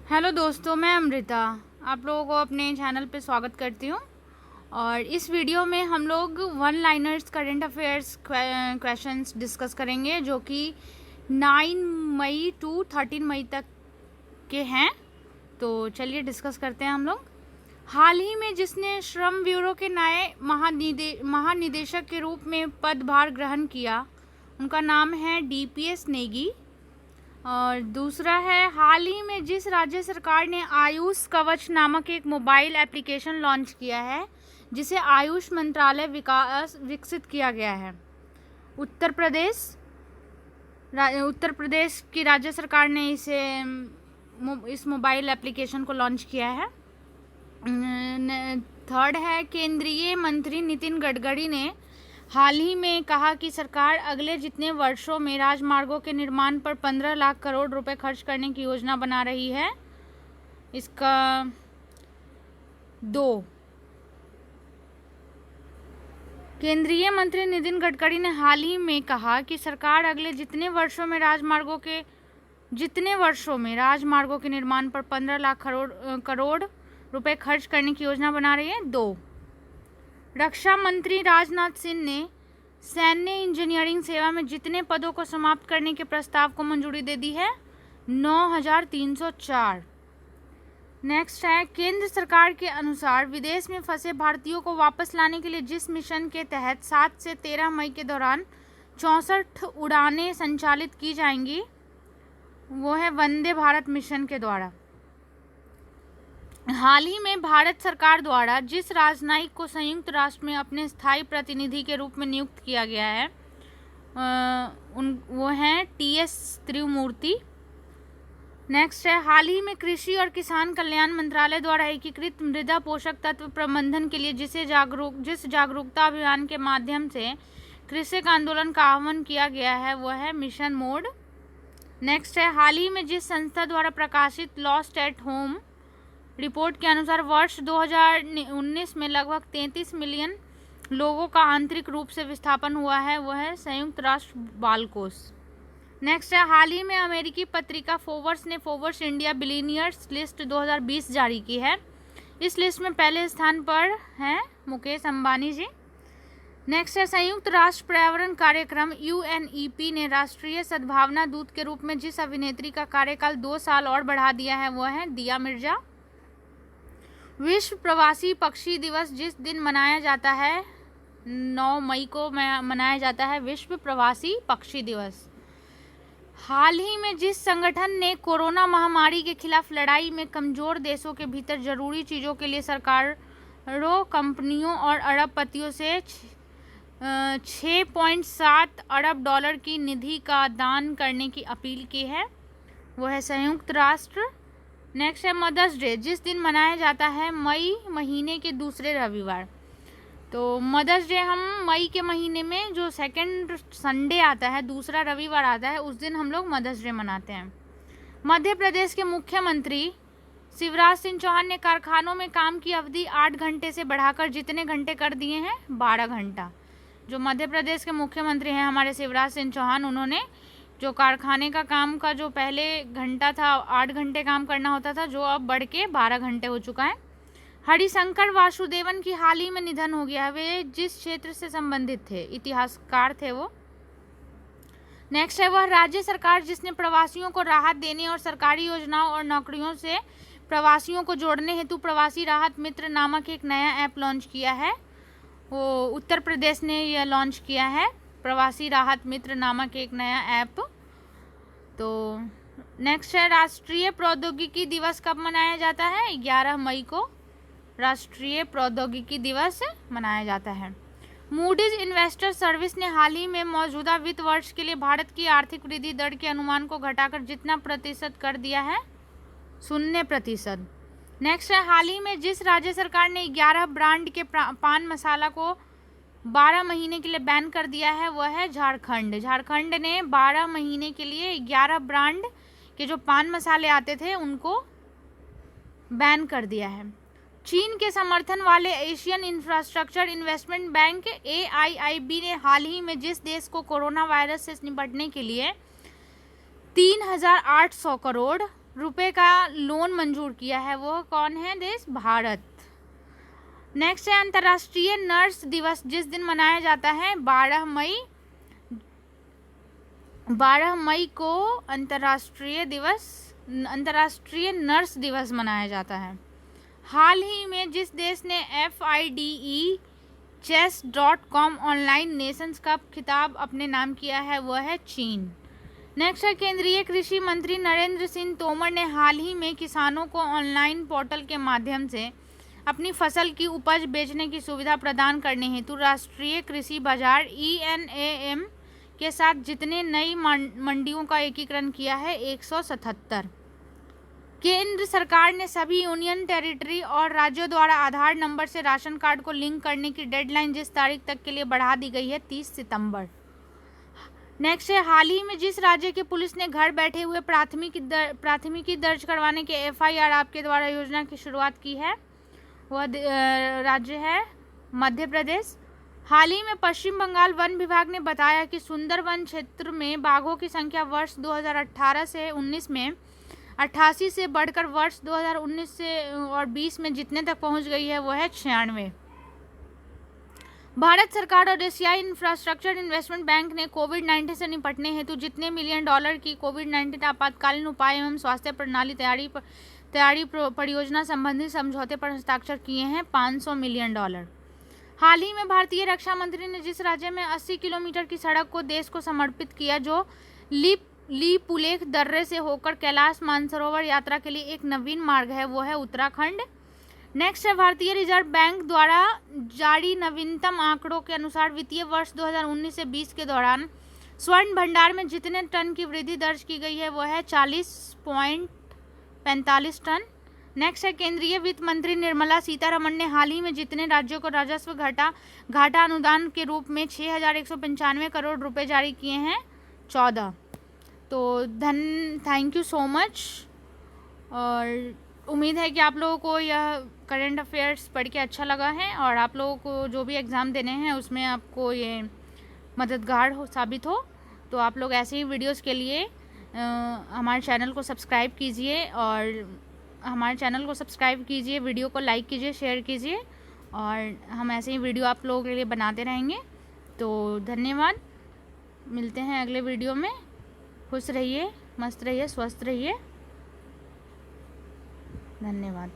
Hello दोस्तों, मैं अमृता आप लोगों को अपने चैनल पे स्वागत करती हूँ। और इस वीडियो में हम लोग one liners current affairs questions discuss करेंगे जो कि 9 मई टू 13 मई तक के हैं। तो चलिए डिस्कस करते हैं हम लोग। हाल ही में जिसने श्रम ब्यूरो के नए महानिदेशक के रूप में पदभार ग्रहण किया उनका नाम है DPS नेगी। और दूसरा है, हाल ही में जिस राज्य सरकार ने आयुष कवच नामक एक मोबाइल एप्लीकेशन लॉन्च किया है जिसे आयुष मंत्रालय विकसित किया गया है। उत्तर प्रदेश की राज्य सरकार ने इस मोबाइल एप्लीकेशन को लॉन्च किया है। थर्ड है, केंद्रीय मंत्री नितिन गडकरी ने हाल ही में कहा कि सरकार अगले जितने वर्षों में राजमार्गों के निर्माण पर 15 लाख करोड़ रुपए खर्च करने की योजना बना रही है। इसका 2, केंद्रीय मंत्री नितिन गडकरी ने हाल ही में कहा कि सरकार अगले जितने वर्षों में राजमार्गों के निर्माण पर 15 लाख करोड़ रुपए खर्च करने की योजना बना रही है। 2, रक्षा मंत्री राजनाथ सिंह ने सैन्य इंजीनियरिंग सेवा में जितने पदों को समाप्त करने के प्रस्ताव को मंजूरी दे दी है 9,304। नेक्स्ट है, केंद्र सरकार के अनुसार विदेश में फंसे भारतीयों को वापस लाने के लिए जिस मिशन के तहत 7 से 13 मई के दौरान 64 उड़ानें संचालित की जाएंगी वो है वंदे भारत मिशन के द्वारा। हाल ही में भारत सरकार द्वारा जिस राजनयिक को संयुक्त राष्ट्र में अपने स्थायी प्रतिनिधि के रूप में नियुक्त किया गया है वो हैं TS त्रिमूर्ति। नेक्स्ट है, हाल ही में कृषि और किसान कल्याण मंत्रालय द्वारा एकीकृत मृदा पोषक तत्व प्रबंधन के लिए जिस जागरूकता अभियान के माध्यम से कृषक आंदोलन का आह्वान किया गया है वो है मिशन मोड। नेक्स्ट है, हाल ही में जिस संस्था द्वारा प्रकाशित लॉस्ट एट होम रिपोर्ट के अनुसार वर्ष 2019 में लगभग 33 मिलियन लोगों का आंतरिक रूप से विस्थापन हुआ है वो है संयुक्त राष्ट्र बाल कोष। नेक्स्ट है, हाल ही में अमेरिकी पत्रिका फोर्ब्स ने फोर्ब्स इंडिया बिलियनियर्स लिस्ट 2020 जारी की है। इस लिस्ट में पहले स्थान पर हैं मुकेश अंबानी जी। नेक्स्ट है, संयुक्त राष्ट्र पर्यावरण कार्यक्रम UNEP ने राष्ट्रीय सद्भावना दूत के रूप में जिस अभिनेत्री का कार्यकाल 2 साल और बढ़ा दिया है वो है दिया मिर्जा। विश्व प्रवासी पक्षी दिवस जिस दिन मनाया जाता है 9 मई को मनाया जाता है विश्व प्रवासी पक्षी दिवस। हाल ही में जिस संगठन ने कोरोना महामारी के खिलाफ लड़ाई में कमजोर देशों के भीतर जरूरी चीज़ों के लिए सरकारों, कंपनियों और अरबपतियों से 6.7 अरब डॉलर की निधि का दान करने की अपील की है वो है संयुक्त राष्ट्र। नेक्स्ट है, मदर्स डे जिस दिन मनाया जाता है मई महीने के दूसरे रविवार। तो मदर्स डे हम मई के महीने में जो सेकंड संडे आता है, दूसरा रविवार आता है, उस दिन हम लोग मदर्स डे मनाते हैं। मध्य प्रदेश के मुख्यमंत्री शिवराज सिंह चौहान ने कारखानों में काम की अवधि 8 घंटे से बढ़ाकर जितने घंटे कर दिए हैं 12 घंटा। जो मध्य प्रदेश के मुख्यमंत्री हैं हमारे शिवराज सिंह चौहान, उन्होंने जो कारखाने का काम का जो पहले घंटा था 8 घंटे काम करना होता था जो अब बढ़ के 12 घंटे हो चुका है। हरिशंकर वासुदेवन की हाल ही में निधन हो गया है। वे जिस क्षेत्र से संबंधित थे, इतिहासकार थे वो। नेक्स्ट है, वह राज्य सरकार जिसने प्रवासियों को राहत देने और सरकारी योजनाओं और नौकरियों से प्रवासियों को जोड़ने हेतु प्रवासी राहत मित्र नामक एक नया ऐप लॉन्च किया है वो उत्तर प्रदेश ने यह लॉन्च किया है, प्रवासी राहत मित्र नामक एक नया ऐप। तो नेक्स्ट है, राष्ट्रीय प्रौद्योगिकी दिवस कब मनाया जाता है 11 मई को राष्ट्रीय प्रौद्योगिकी दिवस मनाया जाता है। मूडीज इन्वेस्टर सर्विस ने हाल ही में मौजूदा वित्त वर्ष के लिए भारत की आर्थिक वृद्धि दर के अनुमान को घटाकर जितना प्रतिशत कर दिया है 0%। नेक्स्ट है, हाल ही में जिस राज्य सरकार ने 11 ब्रांड के पान मसाला को 12 महीने के लिए बैन कर दिया है वह है झारखंड। झारखंड ने 12 महीने के लिए 11 ब्रांड के जो पान मसाले आते थे उनको बैन कर दिया है। चीन के समर्थन वाले Asian infrastructure investment bank AIIB ने हाल ही में जिस देश को कोरोना वायरस से निपटने के लिए 3,800 करोड़ रुपए का लोन मंजूर किया है, वो कौन है देश? भारत। नेक्स्ट है अंतर्राष्ट्रीय नर्स दिवस, जिस दिन मनाया जाता है 12 मई को अंतर्राष्ट्रीय नर्स दिवस मनाया जाता है। हाल ही में जिस देश ने FIDE chess.com online Nations cup खिताब अपने नाम किया है, वह है चीन। नेक्स्ट है केंद्रीय कृषि मंत्री नरेंद्र सिंह तोमर ने हाल ही में किसानों को ऑनलाइन पोर्टल के माध्यम से अपनी फसल की उपज बेचने की सुविधा प्रदान करने हेतु राष्ट्रीय कृषि बाजार ENAM के साथ जितने नई मंडियों का एकीकरण किया है 177। केंद्र सरकार ने सभी यूनियन टेरिटरी और राज्यों द्वारा आधार नंबर से राशन कार्ड को लिंक करने की डेडलाइन जिस तारीख तक के लिए बढ़ा दी गई है 30 सितंबर। नेक्स्ट है हाल ही में जिस राज्य के पुलिस ने घर बैठे हुए प्राथमिकी दर्ज करवाने के FIR आपके द्वारा योजना की शुरुआत की है, वह राज्य है मध्य प्रदेश। हाल ही में पश्चिम बंगाल वन विभाग ने बताया कि सुंदरवन क्षेत्र में बाघों की संख्या वर्ष 2018 से 19 में 88 से बढ़कर वर्ष 2019 से और 20 में जितने तक पहुंच गई है वह है 96। भारत सरकार और एशियाई इंफ्रास्ट्रक्चर इन्वेस्टमेंट बैंक ने कोविड-19 से निपटने हेतु जितने मिलियन डॉलर की कोविड-19 आपातकालीन उपाय एवं स्वास्थ्य प्रणाली तैयारी परियोजना संबंधी समझौते पर हस्ताक्षर किए हैं 500 मिलियन डॉलर। हाल ही में भारतीय रक्षा मंत्री ने जिस राज्य में 80 किलोमीटर की सड़क को देश को समर्पित किया, जो लीपुलेख दर्रे से होकर कैलाश मानसरोवर यात्रा के लिए एक नवीन मार्ग है, वो है उत्तराखंड। नेक्स्ट है भारतीय रिजर्व बैंक द्वारा जारी नवीनतम आंकड़ों के अनुसार वित्तीय वर्ष 2019 से 20 के दौरान स्वर्ण भंडार में जितने टन की वृद्धि दर्ज की गई है वो है 40.45 टन। नेक्स्ट है केंद्रीय वित्त मंत्री निर्मला सीतारमण ने हाल ही में जितने राज्यों को राजस्व घाटा अनुदान के रूप में 6,195 करोड़ रुपए जारी किए हैं 14। तो थैंक यू सो मच, और उम्मीद है कि आप लोगों को यह करंट अफेयर्स पढ़ के अच्छा लगा है और आप लोगों को जो भी एग्ज़ाम देने हैं उसमें आपको ये मददगार साबित हो। तो आप लोग ऐसे ही वीडियोस के लिए हमारे चैनल को सब्सक्राइब कीजिए वीडियो को लाइक कीजिए, शेयर कीजिए, और हम ऐसे ही वीडियो आप लोगों के लिए बनाते रहेंगे। तो धन्यवाद, मिलते हैं अगले वीडियो में। खुश रहिए, मस्त रहिए, स्वस्थ रहिए। धन्यवाद।